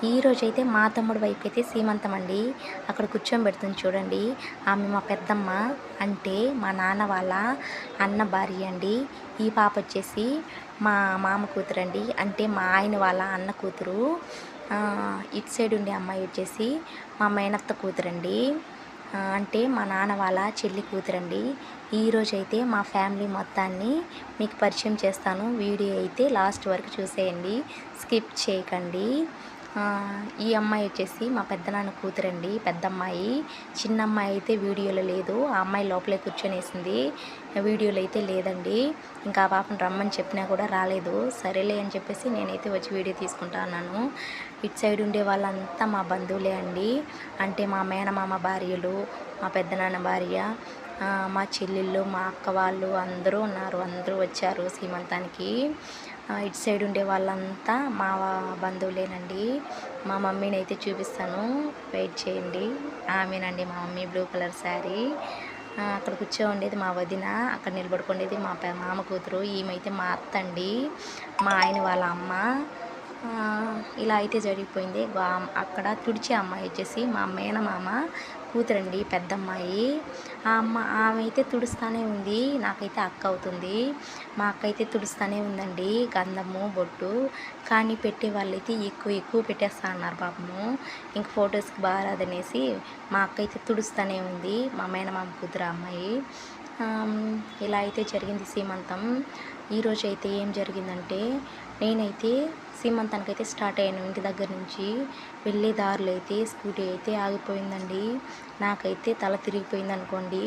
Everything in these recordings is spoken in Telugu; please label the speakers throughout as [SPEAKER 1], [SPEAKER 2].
[SPEAKER 1] ఈరోజైతే మా తమ్ముడు వైపు అయితే సీమంతం అండి. అక్కడ కూర్చోబెడుతుంది చూడండి. ఆమె మా పెద్దమ్మ, అంటే మా నాన్న వాళ్ళ అన్న భార్య అండి. ఈ పాప వచ్చేసి మా మామ కూతురండి, అంటే మా ఆయన వాళ్ళ అన్న కూతురు. ఇటు సైడ్ ఉండే అమ్మాయి వచ్చేసి మా మేనత్త కూతురండి, అంటే మా నాన్న వాళ్ళ చెల్లి కూతురండి. ఈరోజైతే మా ఫ్యామిలీ మొత్తాన్ని మీకు పరిచయం చేస్తాను. వీడియో అయితే లాస్ట్ వరకు చూసేయండి, స్కిప్ చేయకండి. ఈ అమ్మాయి వచ్చేసి మా పెద్దనాన్న కూతురండి, పెద్దమ్మాయి. చిన్న అమ్మాయి అయితే వీడియోలో లేదు, ఆ అమ్మాయి లోపలే కూర్చొనేసింది, వీడియోలో అయితే లేదండి. ఇంకా ఆ పాపను రమ్మని చెప్పినా కూడా రాలేదు. సరేలే అని చెప్పేసి నేనైతే వచ్చి వీడియో తీసుకుంటా అన్నాను. ఇటు సైడ్ ఉండే వాళ్ళంతా మా బంధువులే అండి, అంటే మా మేనమామ భార్యలు, మా పెద్దనాన్న భార్య, మా చెల్లెళ్ళు, మా అక్క వాళ్ళు అందరూ ఉన్నారు. అందరూ వచ్చారు సీమంతానికి. ఇటు సైడ్ ఉండే వాళ్ళంతా మా బంధువులేనండి. మా మమ్మీని అయితే చూపిస్తాను, వెయిట్ చేయండి. ఆమెనండి మా మమ్మీ, బ్లూ కలర్ శారీ. అక్కడ కూర్చో ఉండేది మా వదిన, అక్కడ నిలబడుకునేది మా మామ కూతురు. ఈమెయితే మా అత్త అండి, మా ఆయన వాళ్ళ అమ్మ. ఇలా అయితే జరిగిపోయింది. అక్కడ తుడిచే అమ్మాయి వచ్చేసి మా మేనమామ కూతురండి, పెద్దమ్మాయి. ఆమె అయితే తుడుస్తూనే ఉంది, నాకైతే అక్క అవుతుంది. మా అక్క అయితే తుడుస్తూనే ఉందండి, గంధము బొట్టు. కానీ పెట్టే వాళ్ళైతే ఎక్కువ పెట్టేస్తా అన్నారు పాపము. ఇంక ఫొటోస్కి బాగా రాదనేసి మా అక్క అయితే తుడుస్తూనే ఉంది, మా మేనమామ కూతురు అమ్మాయి. ఇలా అయితే జరిగింది సీమంతం. ఈరోజు అయితే ఏం జరిగిందంటే, నేనైతే సీమంతానికి అయితే స్టార్ట్ అయ్యాను. ఇంటి దగ్గర నుంచి వెళ్ళే దారిలో అయితే స్కూటీ అయితే ఆగిపోయిందండి. నాకైతే తల తిరిగిపోయింది అనుకోండి.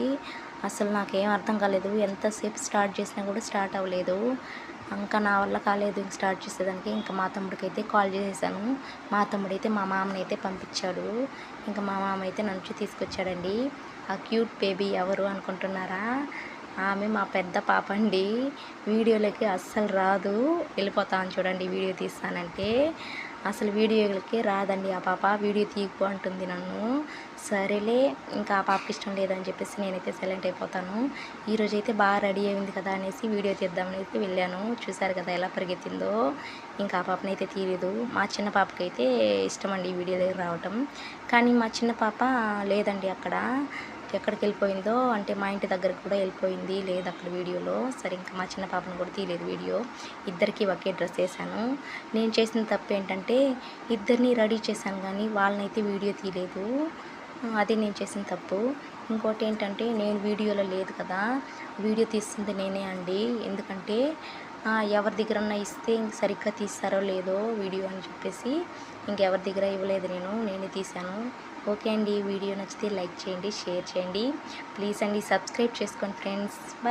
[SPEAKER 1] అసలు నాకేం అర్థం కాలేదు, ఎంతసేపు స్టార్ట్ చేసినా కూడా స్టార్ట్ అవ్వలేదు. ఇంకా నా వల్ల కాలేదు స్టార్ట్ చేసేదానికి. ఇంకా మా తమ్ముడికి అయితే కాల్ చేసేసాను. మా తమ్ముడైతే మా మామని అయితే పంపించాడు. ఇంకా మా మామ అయితే నన్ను తీసుకొచ్చాడండి. ఆ క్యూట్ బేబీ ఎవరు అనుకుంటున్నారా? ఆమె మా పెద్ద పాప అండి. వీడియోలకి అస్సలు రాదు, వెళ్ళిపోతాను చూడండి వీడియో తీస్తానంటే. అసలు వీడియోలకి రాదండి ఆ పాప, వీడియో తీయకు అంటుంది నన్ను. సరేలే, ఇంకా ఆ పాపకి ఇష్టం లేదని చెప్పేసి నేనైతే సైలెంట్ అయిపోతాను. ఈరోజైతే బాగా రెడీ అయింది కదా అనేసి వీడియో తీద్దామని అయితే వెళ్ళాను. చూసారు కదా ఎలా పరిగెత్తిందో. ఇంకా ఆ పాపనైతే తీయలేదు. మా చిన్న పాపకైతే ఇష్టం అండి వీడియో దగ్గర రావటం. కానీ మా చిన్న పాప లేదండి అక్కడ. ఎక్కడికి వెళ్ళిపోయిందో, అంటే మా ఇంటి దగ్గరికి కూడా వెళ్ళిపోయింది, లేదు అక్కడ వీడియోలో. సరే, ఇంకా మా చిన్న పాపను కూడా తీయలేదు వీడియో. ఇద్దరికి ఒకే డ్రెస్ వేసాను. నేను చేసిన తప్పు ఏంటంటే ఇద్దరిని రెడీ చేశాను కానీ వాళ్ళనైతే వీడియో తీయలేదు. అది నేను చేసిన తప్పు. ఇంకోటి ఏంటంటే, నేను వీడియోలో లేదు కదా, వీడియో తీస్తుంది నేనే అండి. ఎందుకంటే ఎవరి దగ్గరన్నా ఇస్తే ఇంక సరిగ్గా తీస్తారో లేదో వీడియో అని చెప్పేసి ఇంకెవరి దగ్గర ఇవ్వలేదు, నేనే తీశాను. ఓకే అండి, వీడియో నచ్చితే లైక్ చేయండి, షేర్ చేయండి, ప్లీజ్ అండి సబ్స్క్రైబ్ చేసుకోండి ఫ్రెండ్స్. బాయ్.